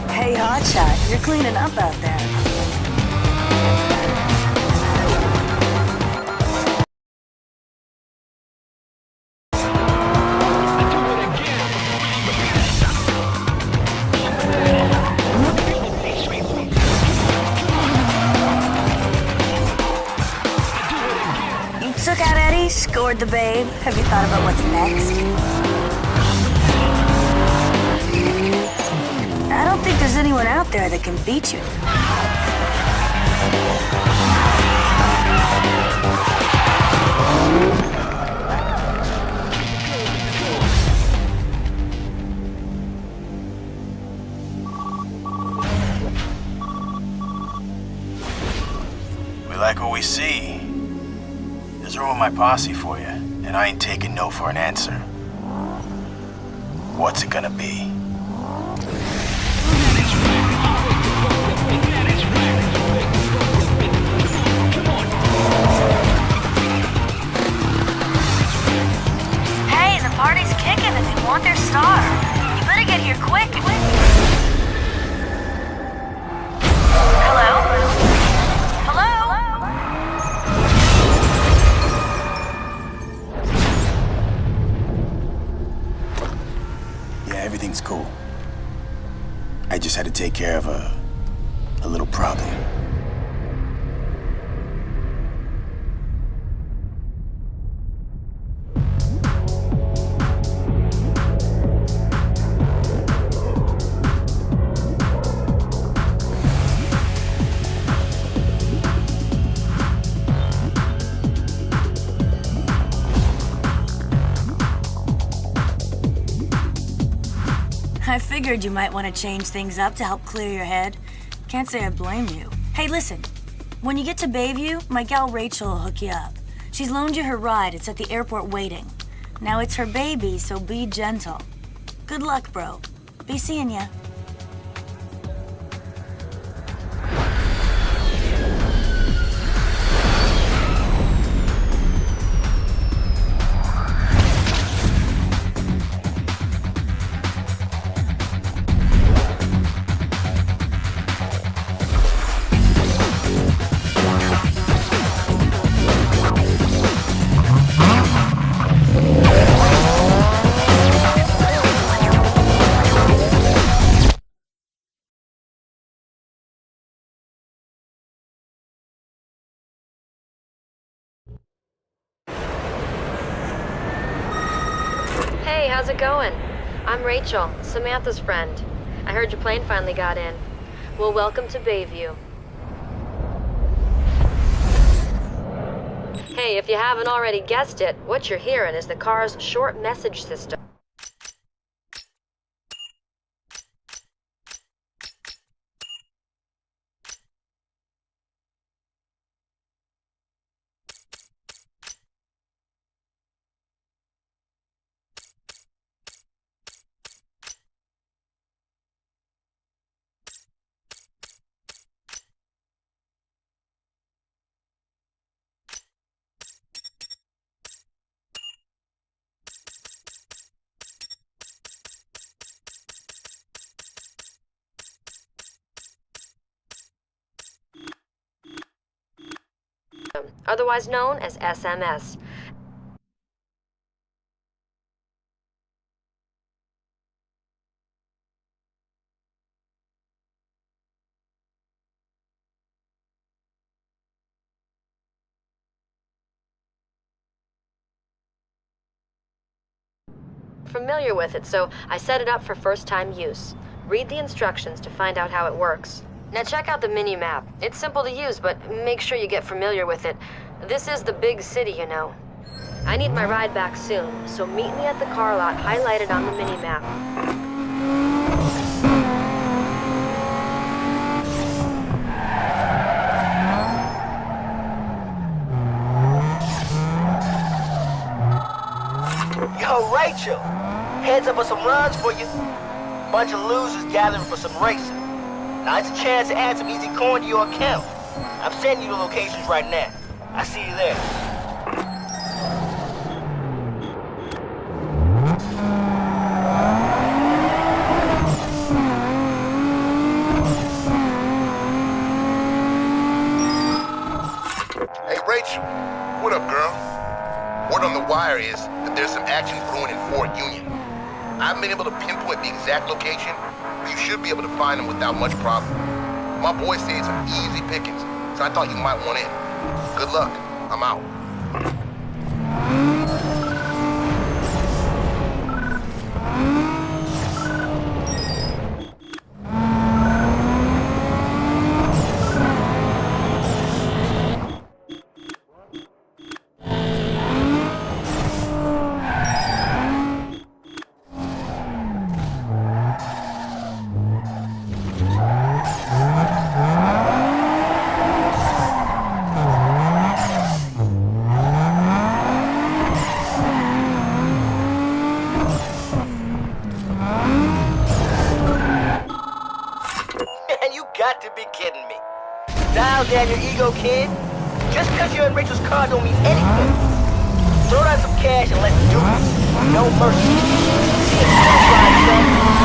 Hey, hotshot, you're cleaning up out there. Took out Eddie, scored the babe. Have you thought about what's next? I don't think there's anyone out there that can beat you. We like what we see. There's room in my posse for you, and I ain't taking no for an answer. What's it gonna be? Hey, the party's kicking and they want their star. You better get here quick. Hello? Hello? Everything's cool. I just had to take care of a little problem. I figured you might want to change things up to help clear your head. Can't say I blame you. Hey, listen. When you get to Bayview, my gal Rachel will hook you up. She's loaned you her ride. It's at the airport waiting. Now it's her baby, so be gentle. Good luck, bro. Be seeing ya. Hey, how's it going? I'm Rachel, Samantha's friend. I heard your plane finally got in. Well, welcome to Bayview. Hey, if you haven't already guessed it, what you're hearing is the car's short message system. Otherwise known as SMS. Familiar with it, so I set it up for first-time use. Read the instructions to find out how it works. Now check out the mini-map. It's simple to use, but make sure you get familiar with it. This is the big city, you know. I need my ride back soon, so meet me at the car lot highlighted on the mini-map. Yo, Rachel! Heads up with some runs for you. Bunch of losers gathering for some racing. Now it's a chance to add some easy coin to your account. I'm sending you the locations right now. I see you there. Rachel. What up, girl? Word on the wire is that there's some action brewing in Fort Union. I haven't been able to pinpoint the exact location, but you should be able to find them without much problem. My boy said some easy pickings, so I thought you might want in. Good luck. I'm out. Got to be kidding me. Dial down your ego, kid. Just because you're in Rachel's car don't mean anything. Throw down some cash and let's do this. No mercy. That's right, son.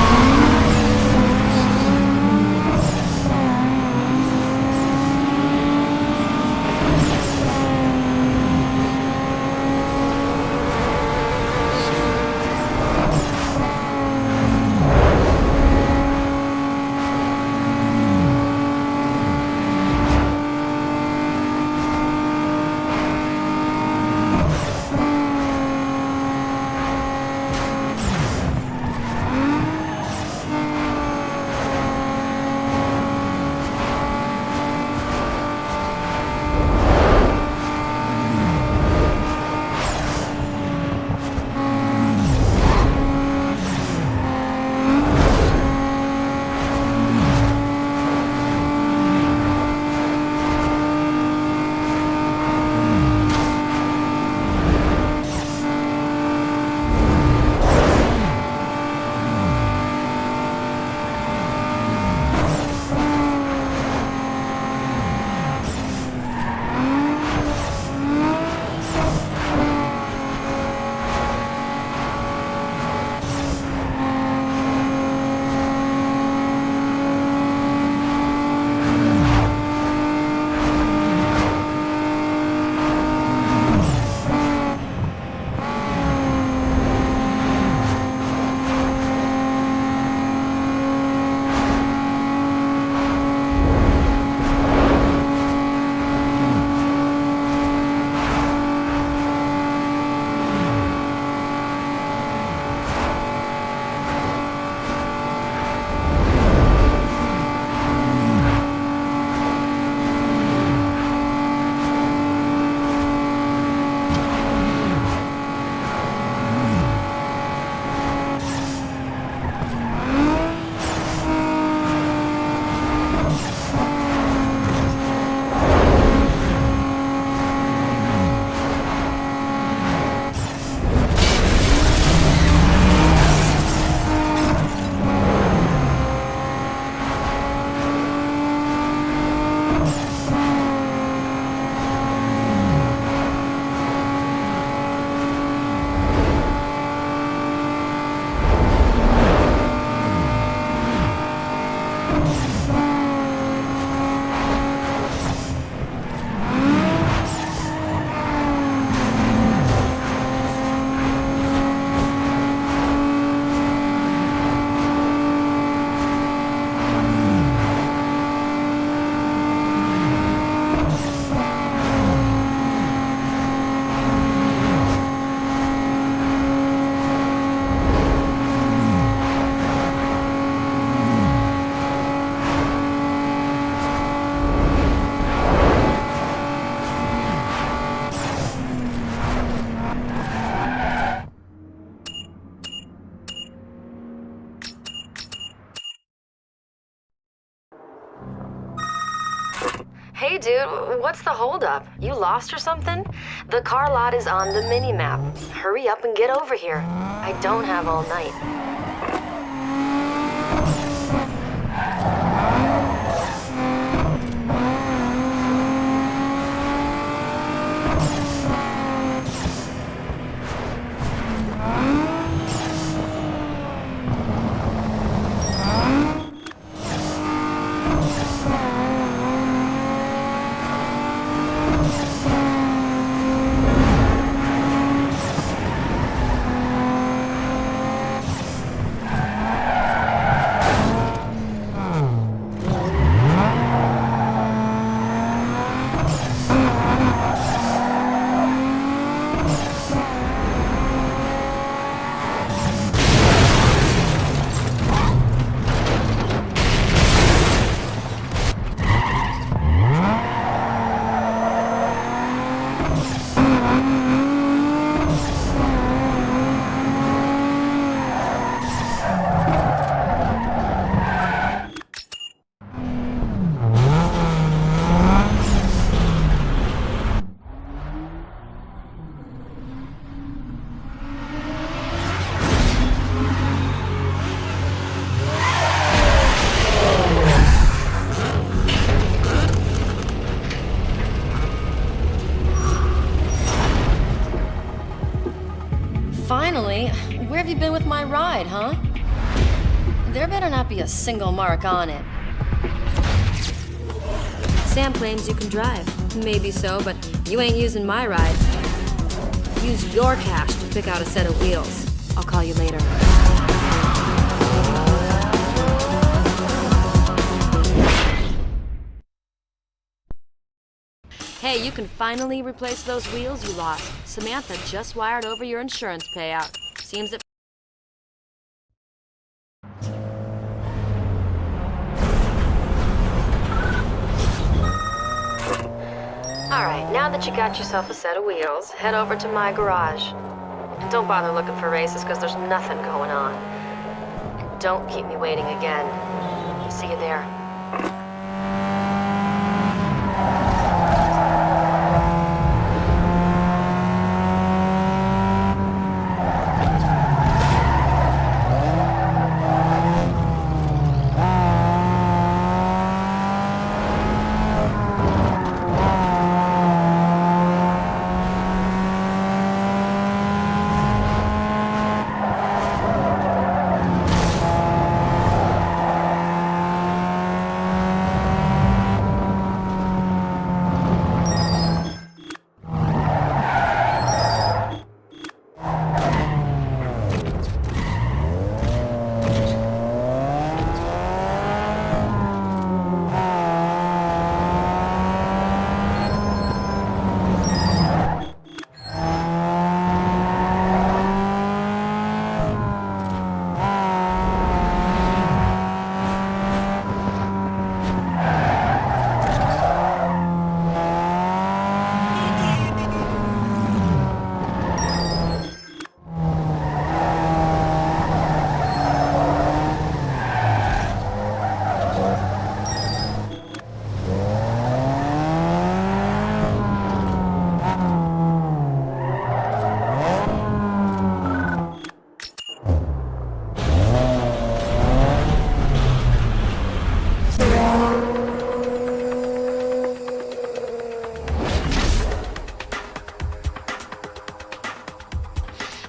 Hey dude, what's the holdup? You lost or something? The car lot is on the mini-map. Hurry up and get over here. I don't have all night. have you been with my ride, huh? There better not be a single mark on it. Sam claims you can drive. Maybe so, but you ain't using my ride. Use your cash to pick out a set of wheels. I'll call you later. Hey, you can finally replace those wheels you lost. Samantha just wired over your insurance payout. Seems that... Alright, now that you got yourself a set of wheels, head over to my garage. And don't bother looking for races, because there's nothing going on. And don't keep me waiting again. See you there.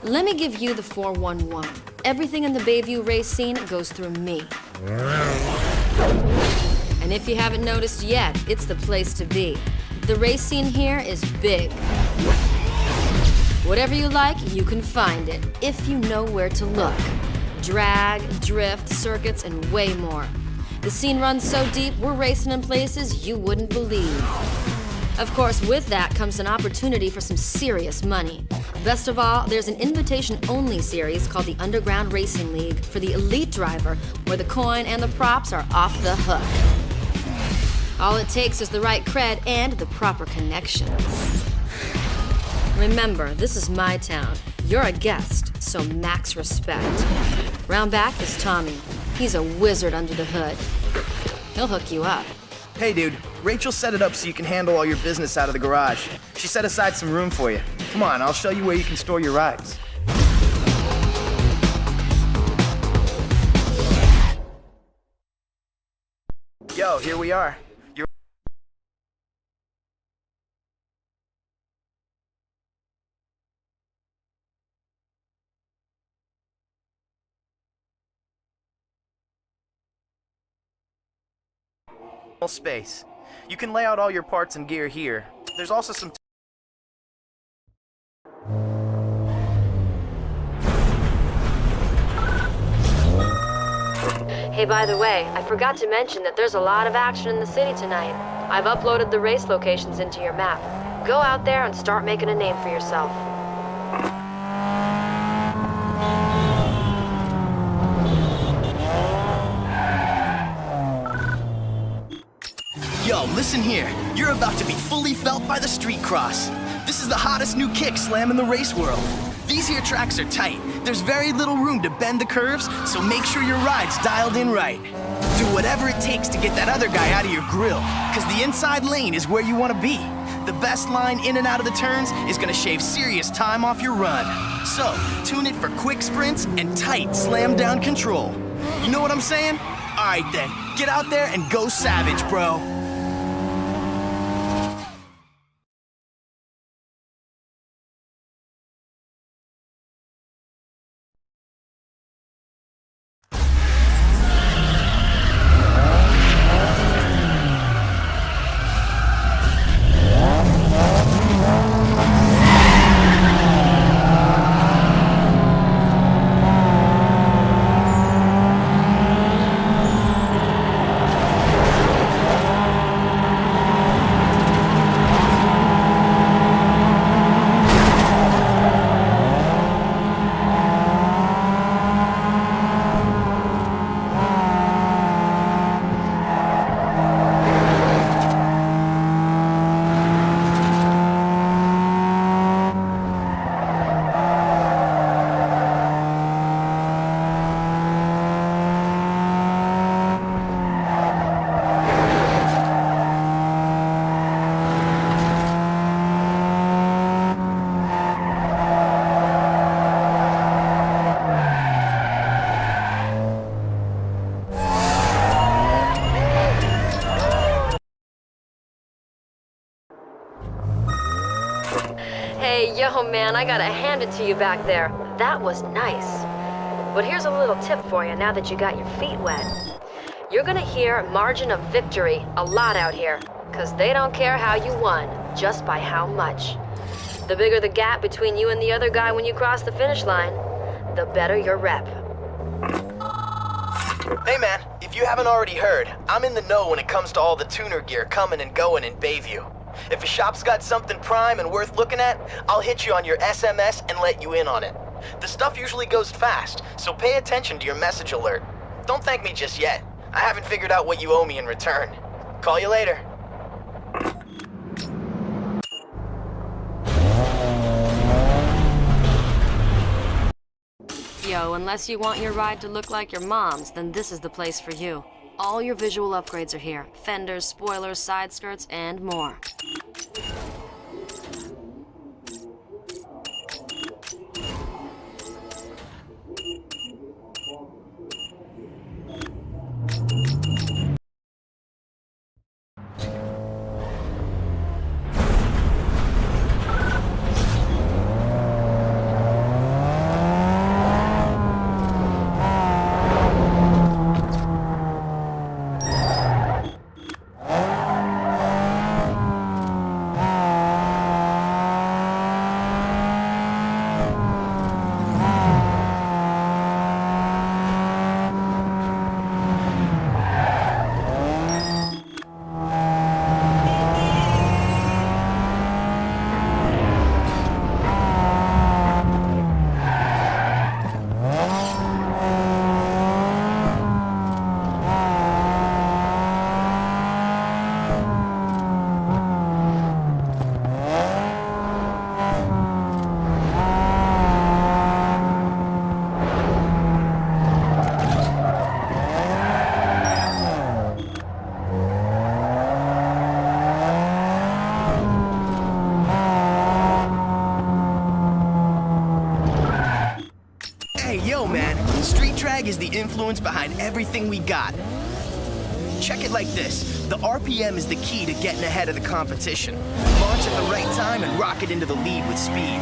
Let me give you the 411. Everything in the Bayview race scene goes through me. And if you haven't noticed yet, it's the place to be. The race scene here is big. Whatever you like, you can find it, if you know where to look. Drag, drift, circuits, and way more. The scene runs so deep, we're racing in places you wouldn't believe. Of course, with that comes an opportunity for some serious money. Best of all, there's an invitation-only series called the Underground Racing League for the elite driver, where the coin and the props are off the hook. All it takes is the right cred and the proper connections. Remember, this is my town. You're a guest, so max respect. Round back is Tommy. He's a wizard under the hood. He'll hook you up. Hey dude, Rachel set it up so you can handle all your business out of the garage. She set aside some room for you. Come on, I'll show you where you can store your rides. Yo, here we are. Your space. You can lay out all your parts and gear here. There's also some Hey, by the way, I forgot to mention that there's a lot of action in the city tonight. I've uploaded the race locations into your map. Go out there and start making a name for yourself. Yo, listen here. You're about to be fully felt by the street cross. This is the hottest new kick slam in the race world. These here tracks are tight. There's very little room to bend the curves, so make sure your ride's dialed in right. Do whatever it takes to get that other guy out of your grill, because the inside lane is where you want to be. The best line in and out of the turns is going to shave serious time off your run. So, tune it for quick sprints and tight slam down control. You know what I'm saying? All right then, get out there and go savage, bro. Hey, yo, man, I gotta hand it to you back there. That was nice. But here's a little tip for you now that you got your feet wet. You're gonna hear margin of victory a lot out here, because they don't care how you won, just by how much. The bigger the gap between you and the other guy when you cross the finish line, the better your rep. Hey man, if you haven't already heard, I'm in the know when it comes to all the tuner gear coming and going in Bayview. If a shop's got something prime and worth looking at, I'll hit you on your SMS and let you in on it. The stuff usually goes fast, so pay attention to your message alert. Don't thank me just yet. I haven't figured out what you owe me in return. Call you later. Yo, unless you want your ride to look like your mom's, then this is the place for you. All your visual upgrades are here. Fenders, spoilers, side skirts, and more. Is the influence behind everything we got. Check it like this. The RPM is the key to getting ahead of the competition. Launch at the right time and rocket into the lead with speed.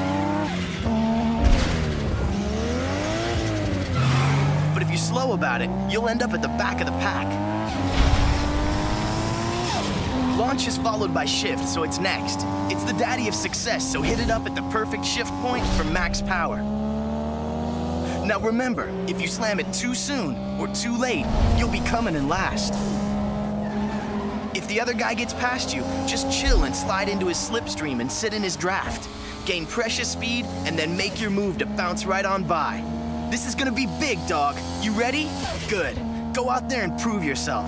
But if you're slow about it, you'll end up at the back of the pack. Launch is followed by shift, so it's next. It's the daddy of success, so hit it up at the perfect shift point for max power. Now remember, if you slam it too soon or too late, you'll be coming in last. If the other guy gets past you, just chill and slide into his slipstream and sit in his draft. Gain precious speed and then make your move to bounce right on by. This is gonna be big, dog. You ready? Good. Go out there and prove yourself.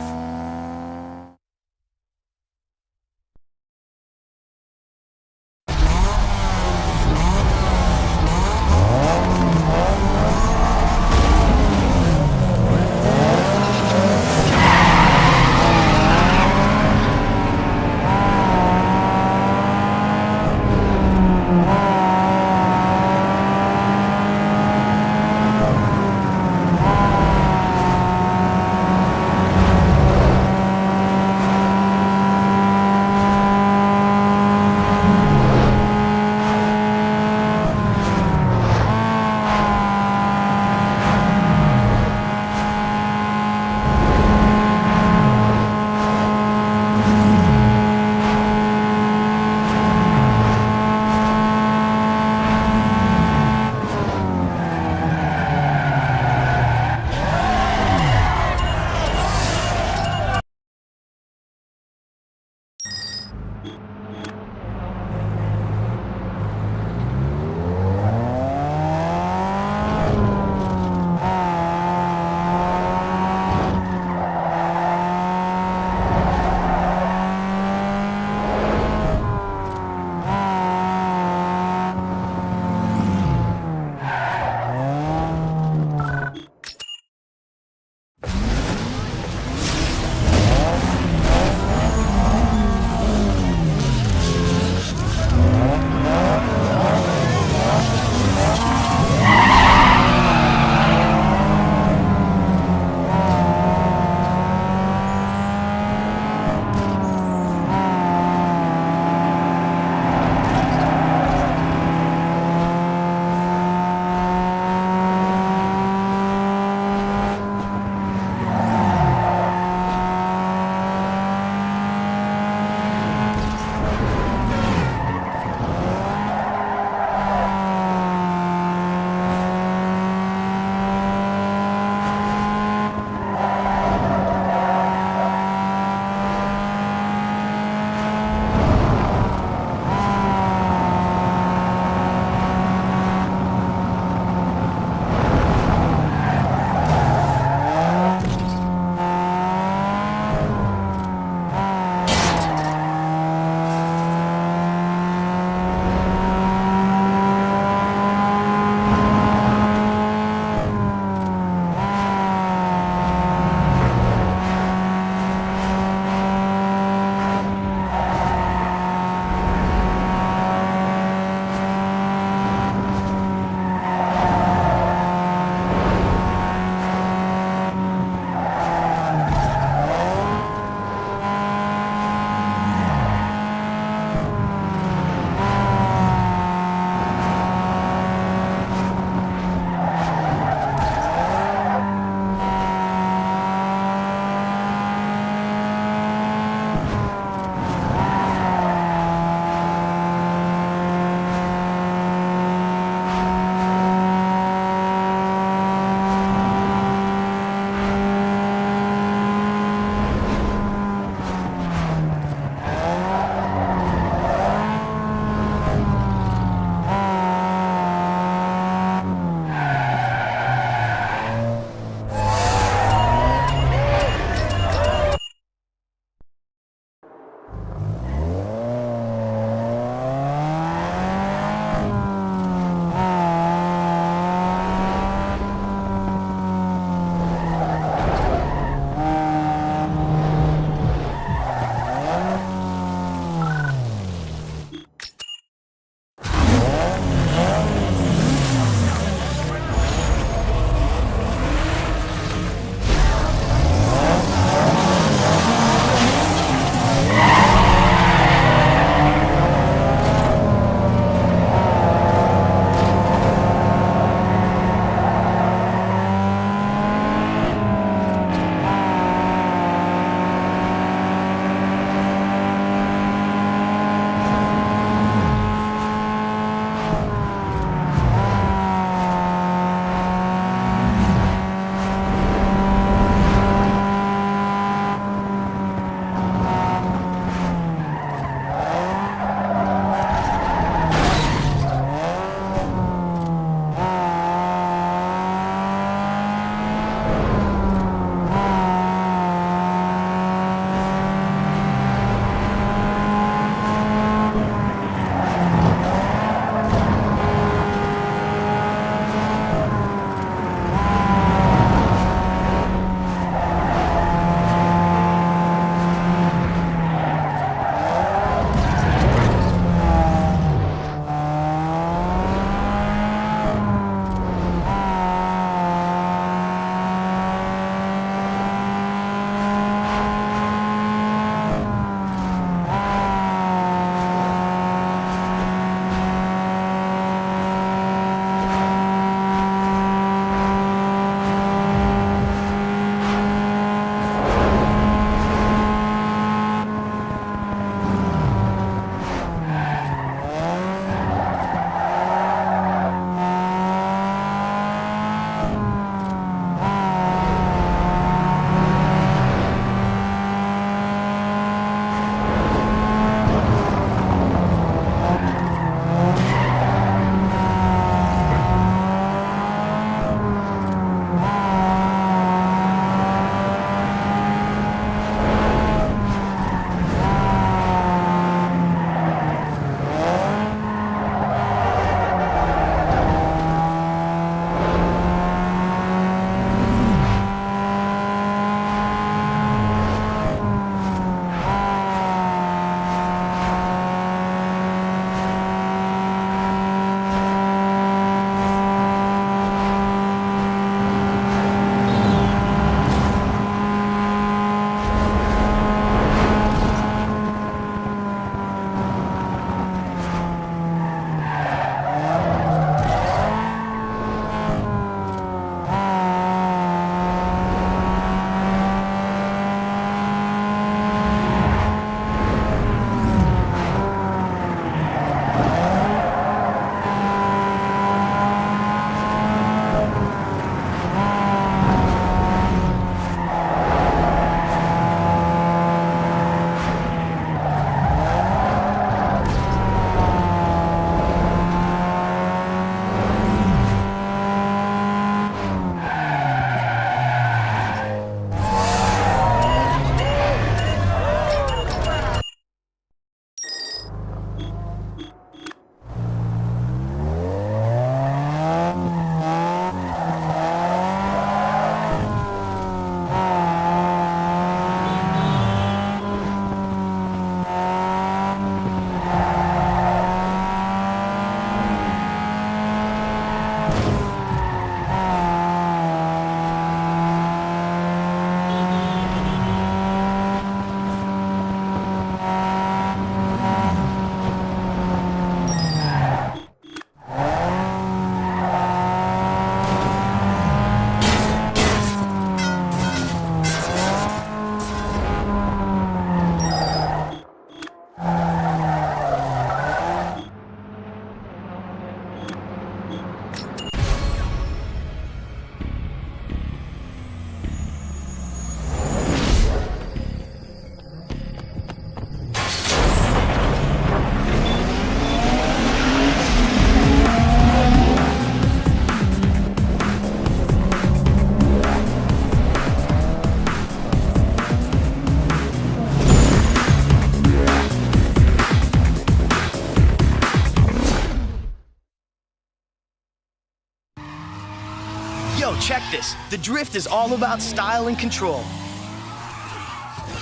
this. The drift is all about style and control.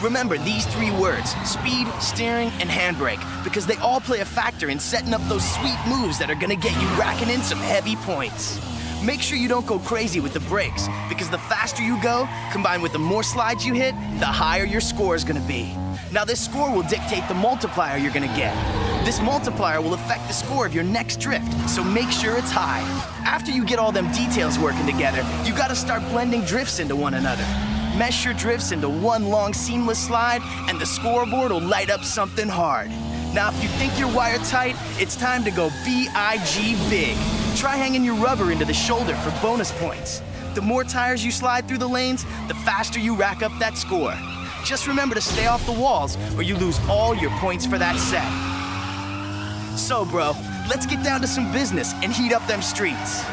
Remember these 3 words: speed, steering, and handbrake, because they all play a factor in setting up those sweet moves that are gonna get you racking in some heavy points. Make sure you don't go crazy with the brakes, because the faster you go, combined with the more slides you hit, the higher your score is gonna be. Now this score will dictate the multiplier you're gonna get. This multiplier will affect the score of your next drift, so make sure it's high. After you get all them details working together, you gotta start blending drifts into one another. Mesh your drifts into one long seamless slide, and the scoreboard will light up something hard. Now if you think you're wire-tight, it's time to go B-I-G big. Try hanging your rubber into the shoulder for bonus points. The more tires you slide through the lanes, the faster you rack up that score. Just remember to stay off the walls, or you lose all your points for that set. So, bro, let's get down to some business and heat up them streets.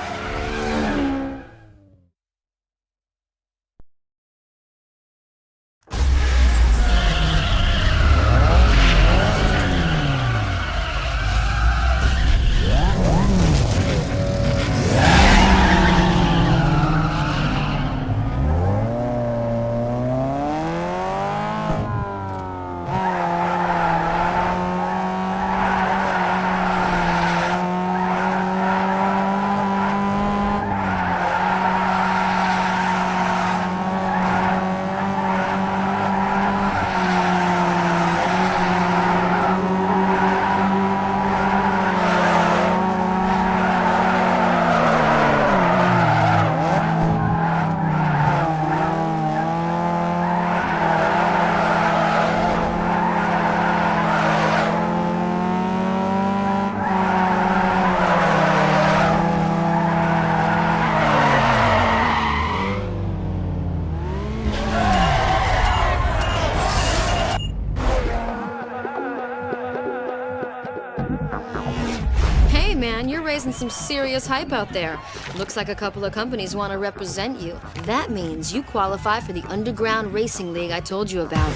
Raising some serious hype out there. Looks like a couple of companies want to represent you. That means you qualify for the underground racing league I told you about.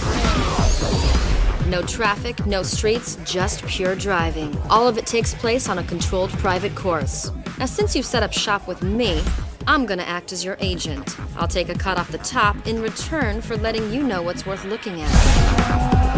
No traffic, no streets, just pure driving. All of it takes place on a controlled private course. Now, since you've set up shop with me, I'm gonna act as your agent. I'll take a cut off the top in return for letting you know what's worth looking at.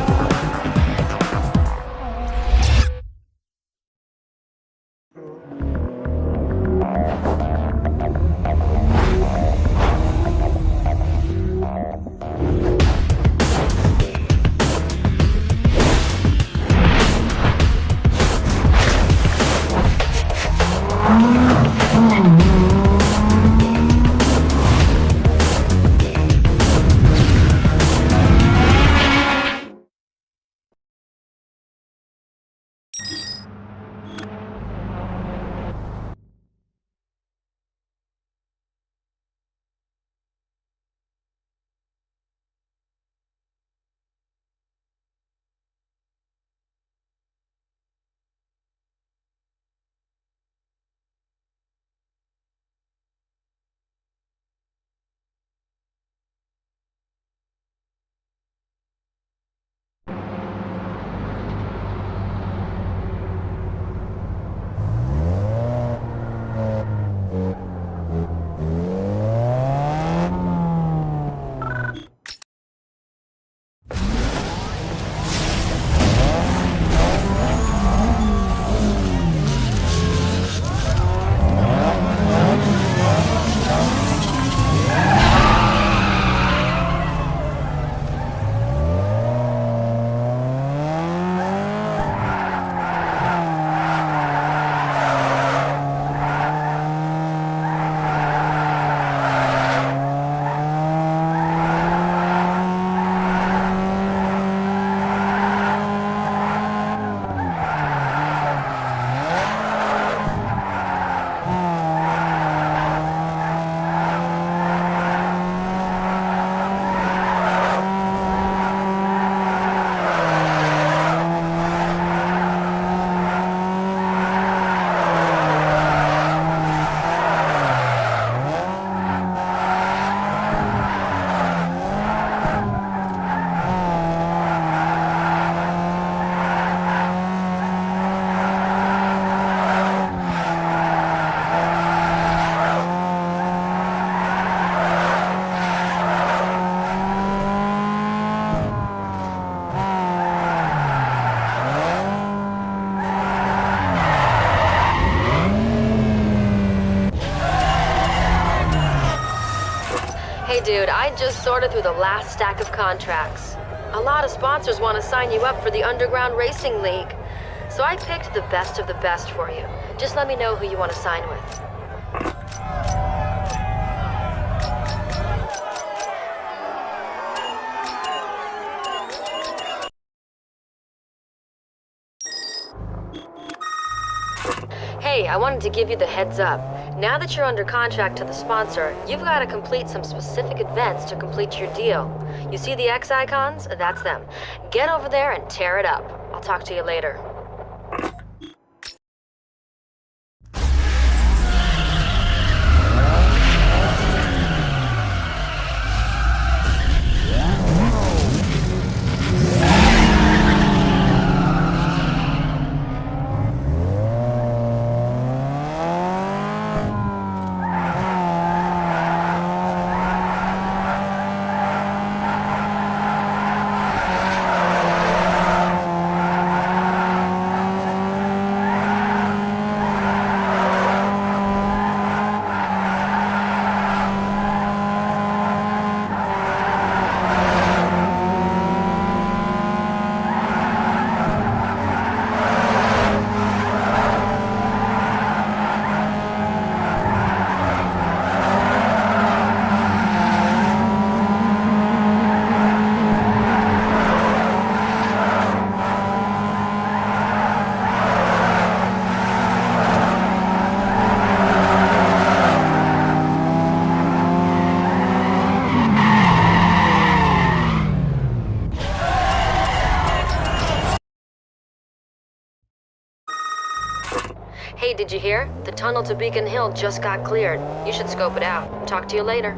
dude, I just sorted through the last stack of contracts. A lot of sponsors want to sign you up for the Underground Racing League. So I picked the best of the best for you. Just let me know who you want to sign with. Hey, I wanted to give you the heads up. Now that you're under contract to the sponsor, you've got to complete some specific events to complete your deal. You see the X icons? That's them. Get over there and tear it up. I'll talk to you later. Hey, did you hear? The tunnel to Beacon Hill just got cleared. You should scope it out. Talk to you later.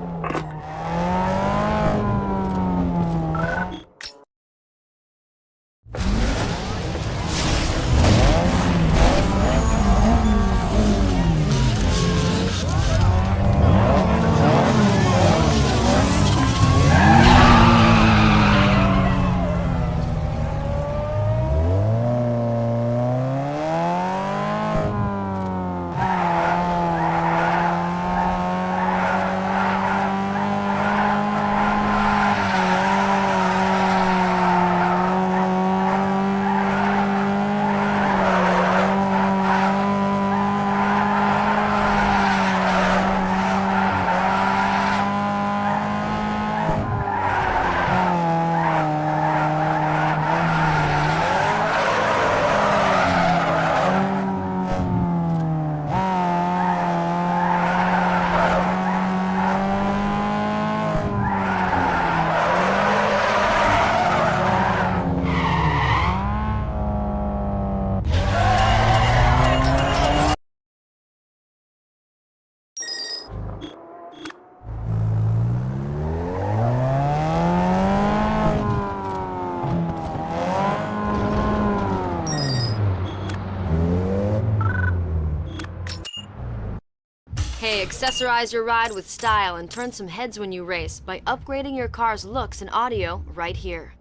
Hey, accessorize your ride with style and turn some heads when you race by upgrading your car's looks and audio right here.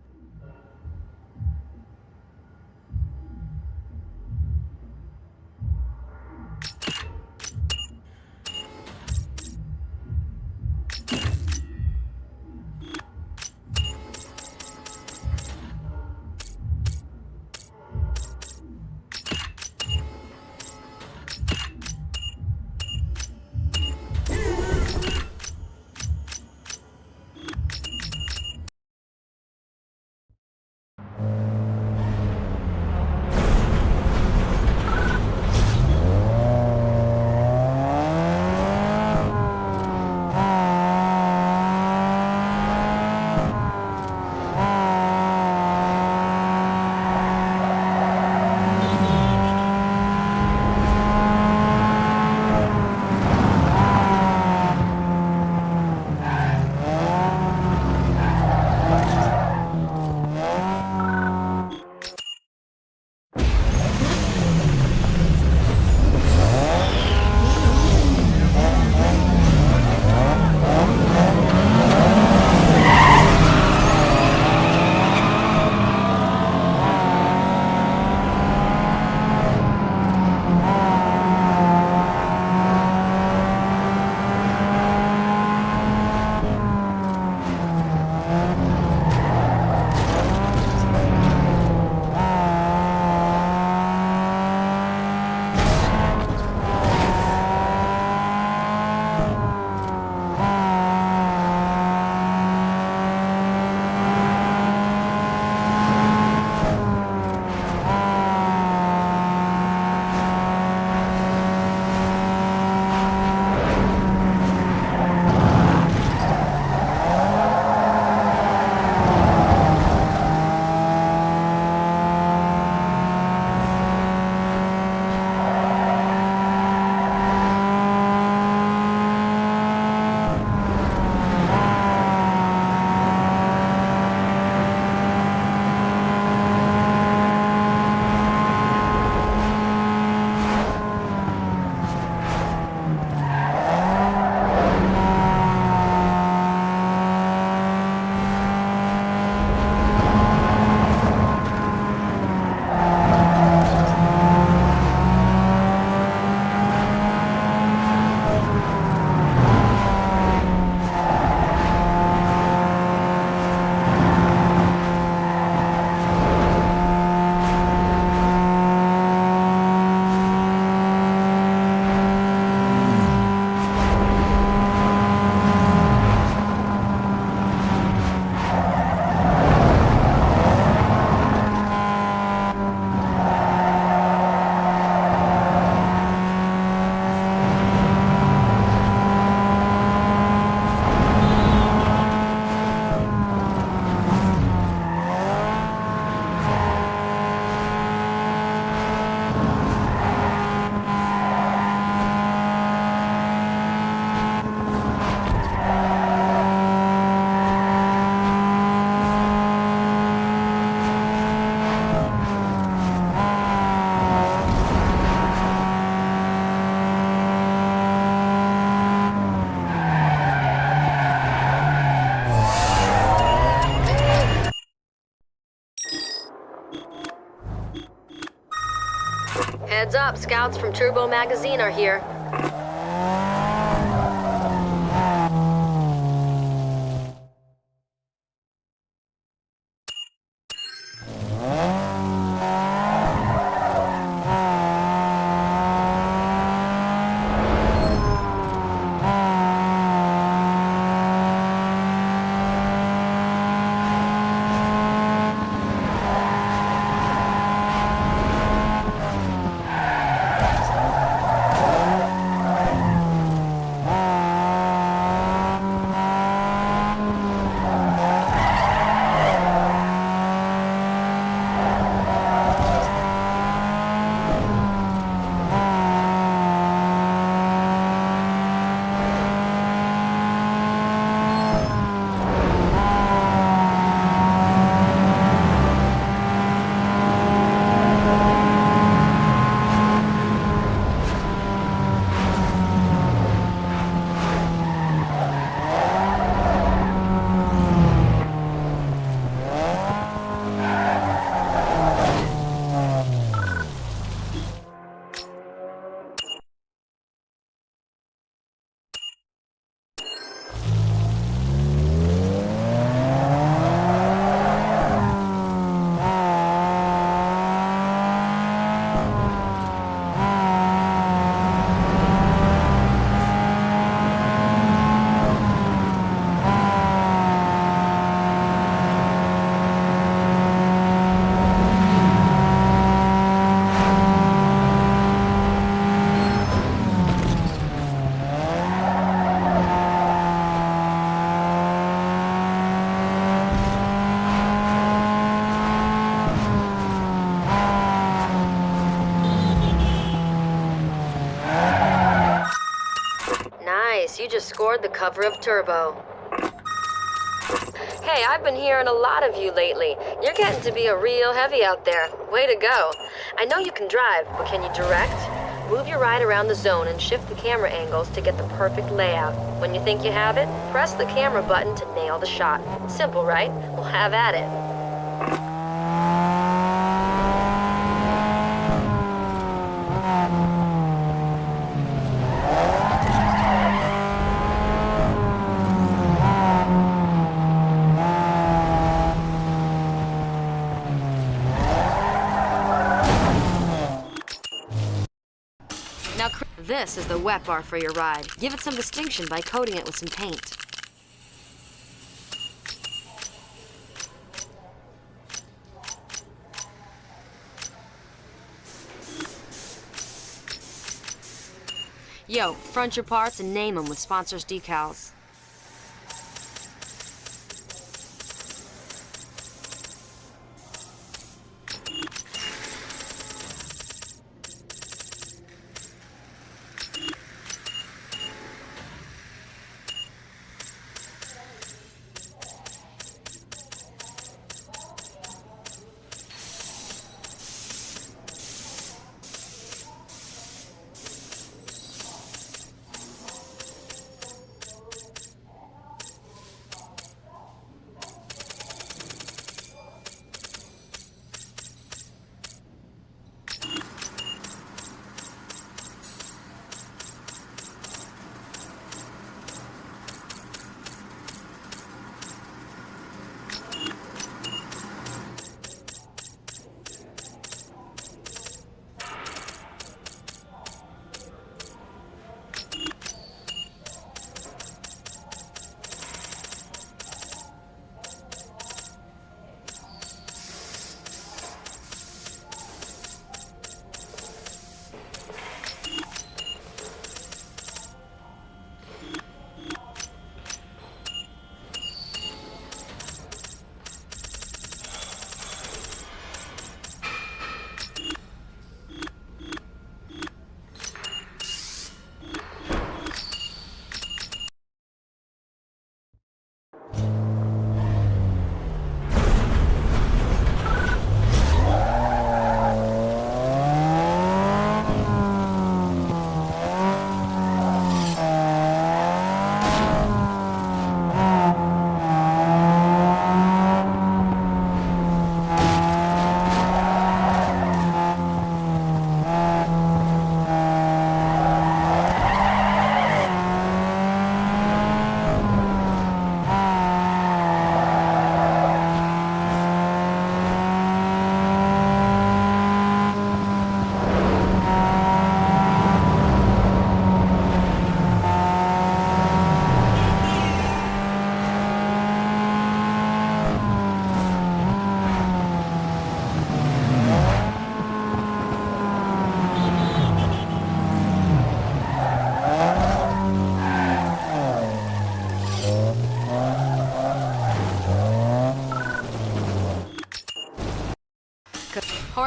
Heads up, scouts from Turbo Magazine are here. Nice, you just scored the cover of Turbo. Hey, I've been hearing a lot of you lately. You're getting to be a real heavy out there. Way to go. I know you can drive, but can you direct? Move your ride around the zone and shift the camera angles to get the perfect layout. When you think you have it, press the camera button to nail the shot. Simple, right? Well, have at it. Now, this is the wet bar for your ride. Give it some distinction by coating it with some paint. Yo, front your parts and name them with sponsors decals.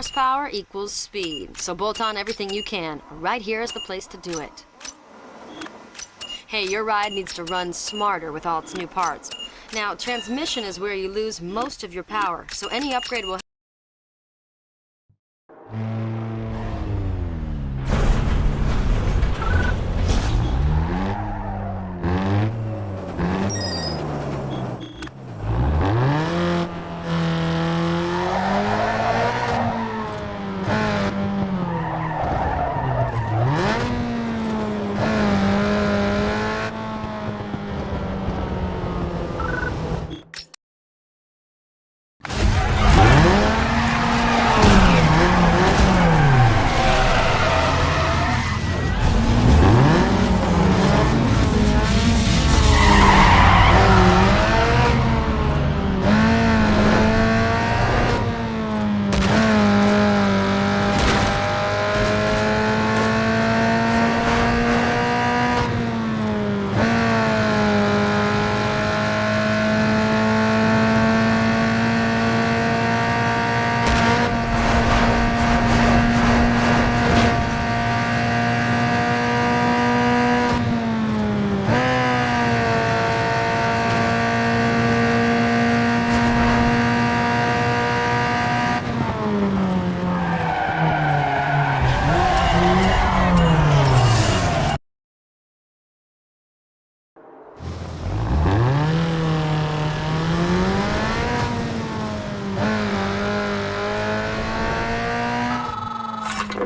horsepower equals speed, so bolt on everything you can. Right here is the place to do it. Hey, your ride needs to run smarter with all its new parts. Now, transmission is where you lose most of your power, so any upgrade will...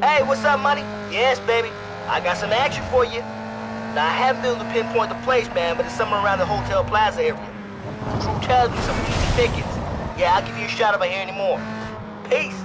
Hey, what's up, money? Yes, baby. I got some action for you. Now, I haven't been able to pinpoint the place, man, but it's somewhere around the Hotel Plaza area. Crew tells me some easy tickets. Yeah, I'll give you a shot if I hear any more. Peace.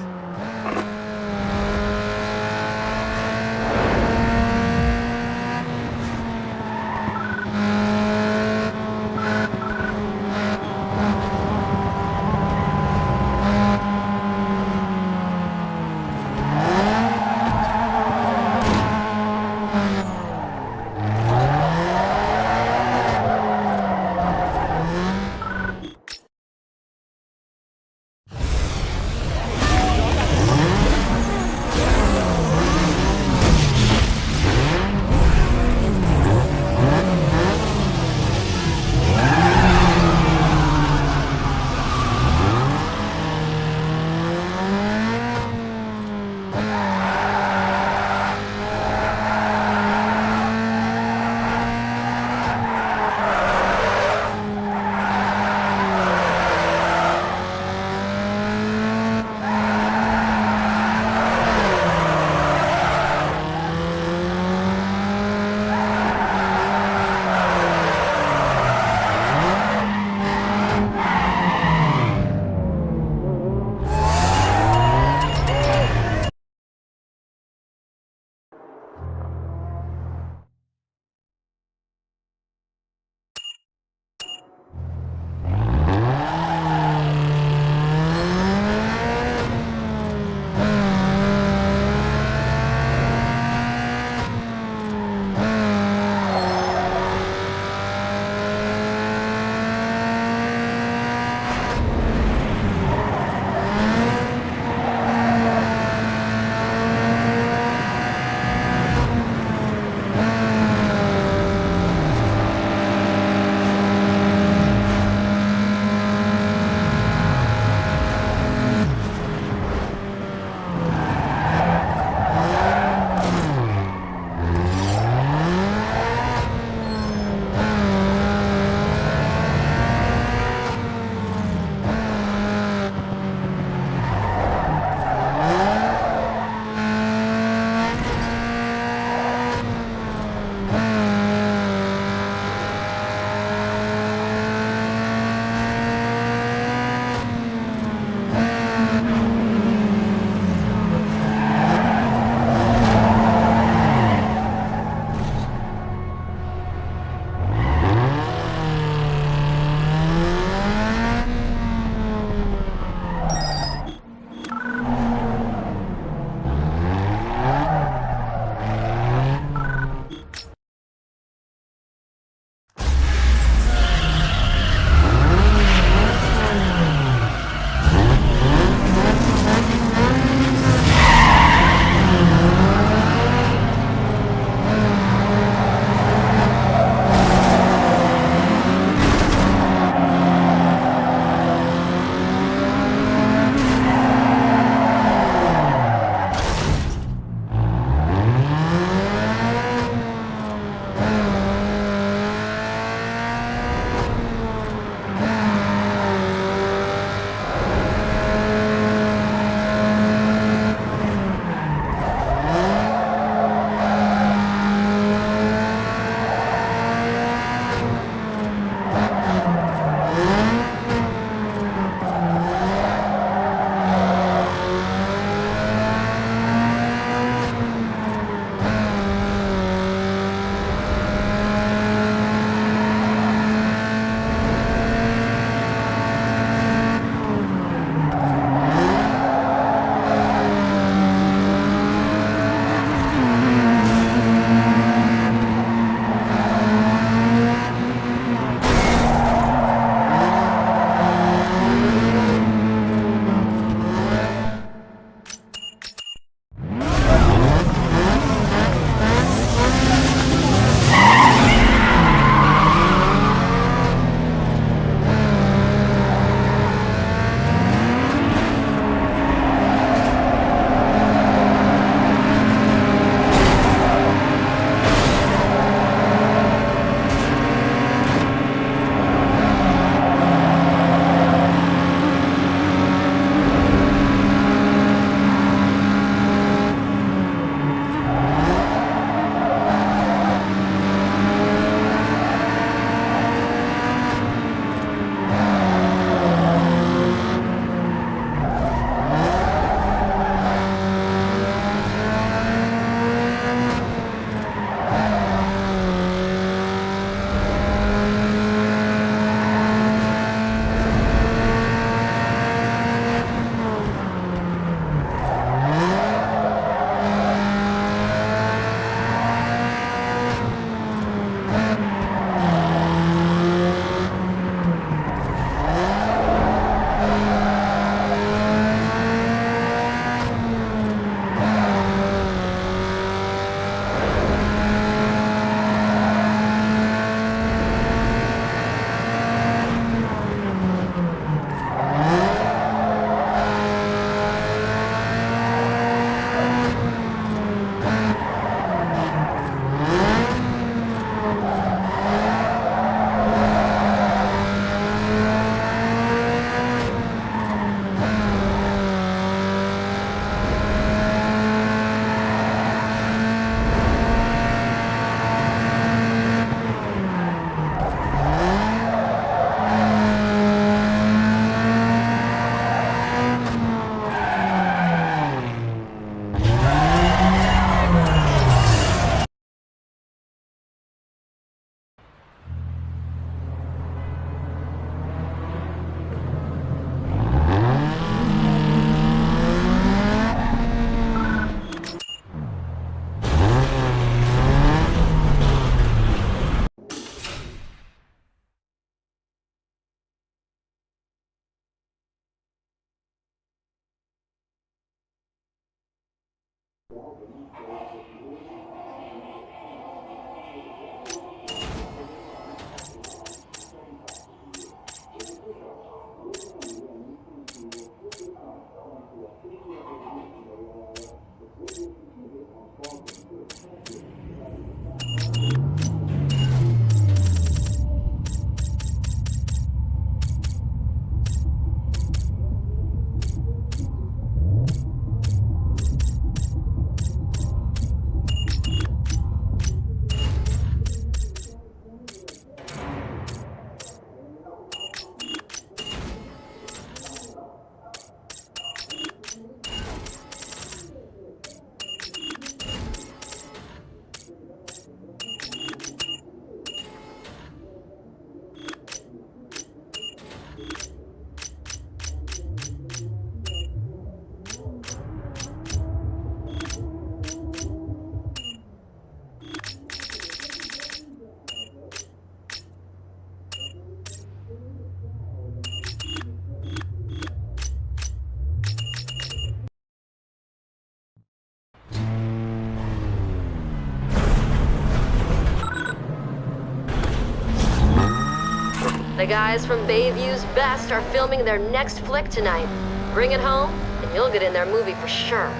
The guys from Bayview's Best are filming their next flick tonight. Bring it home, and you'll get in their movie for sure.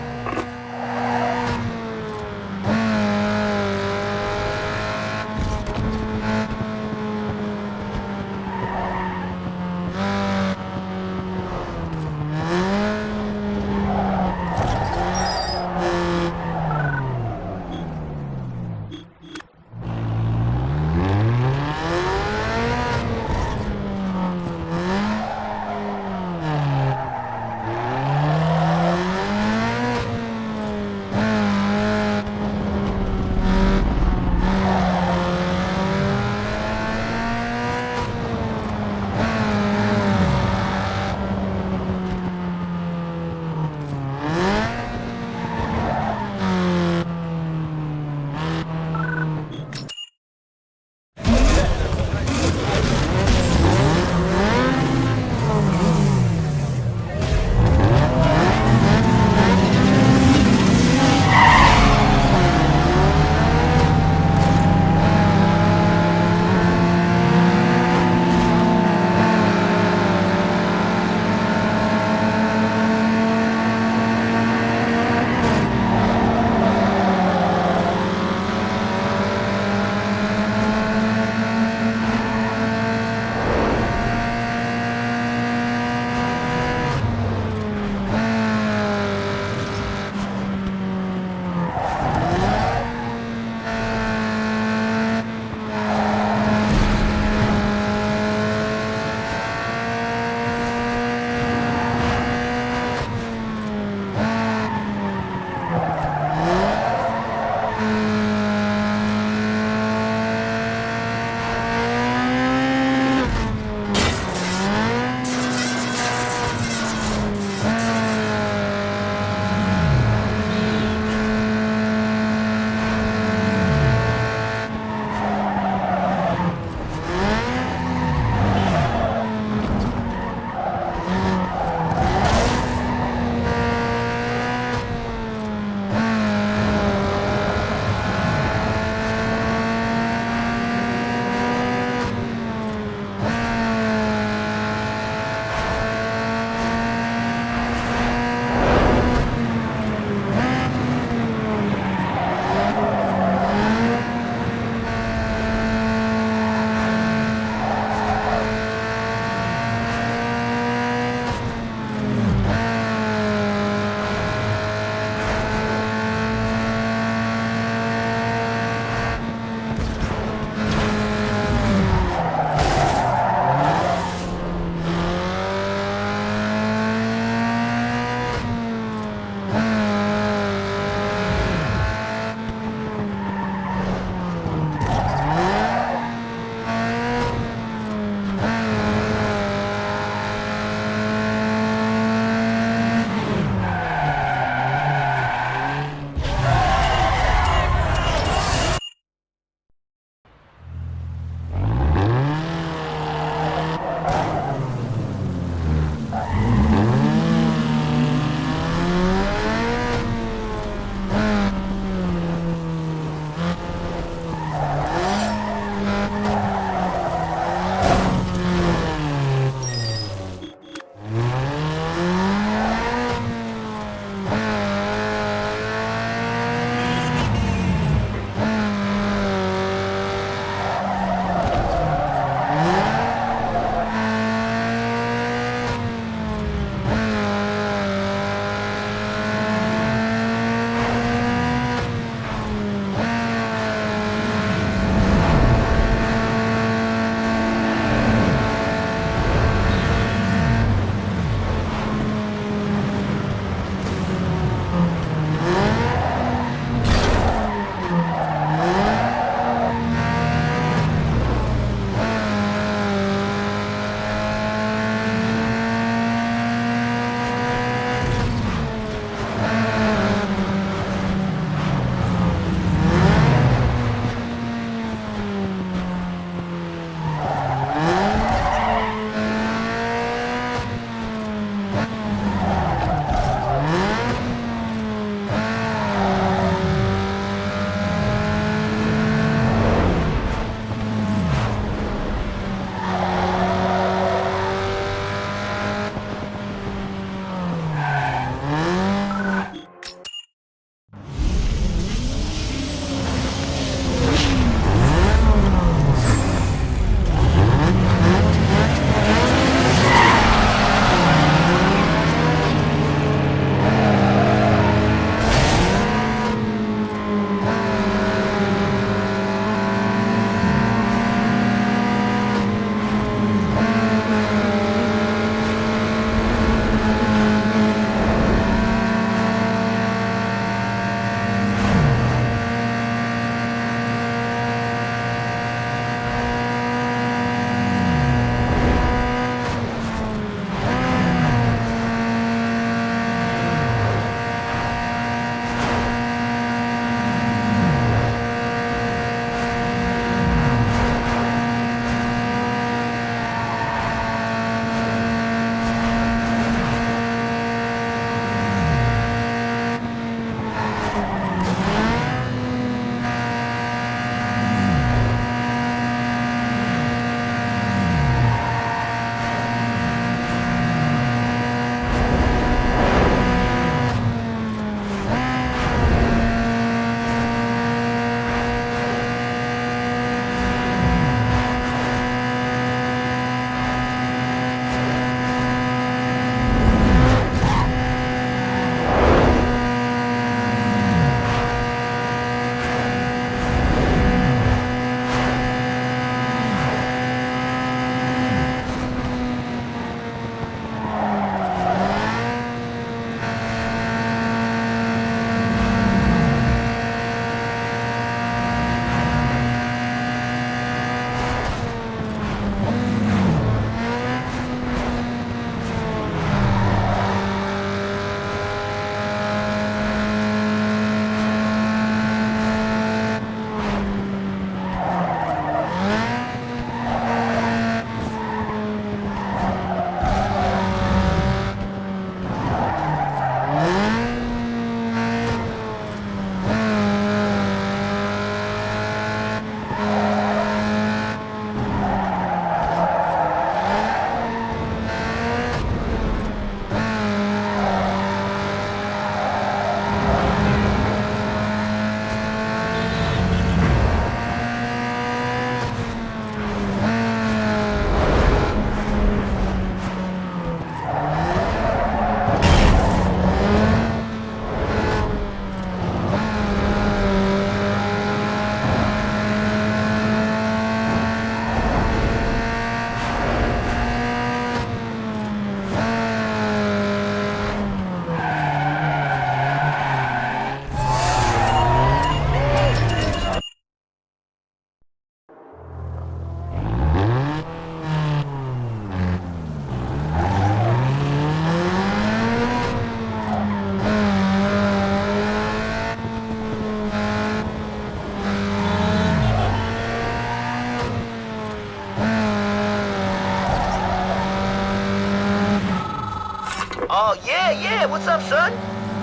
Oh, yeah, what's up, son?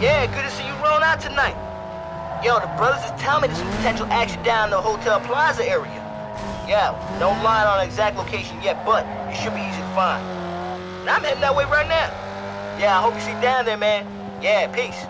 Yeah, good to see you rolling out tonight. Yo, the brothers is telling me there's some potential action down in the Hotel Plaza area. Yeah, no line on an exact location yet, but it should be easy to find. And I'm heading that way right now. Yeah, I hope you see you down there, man. Yeah, peace.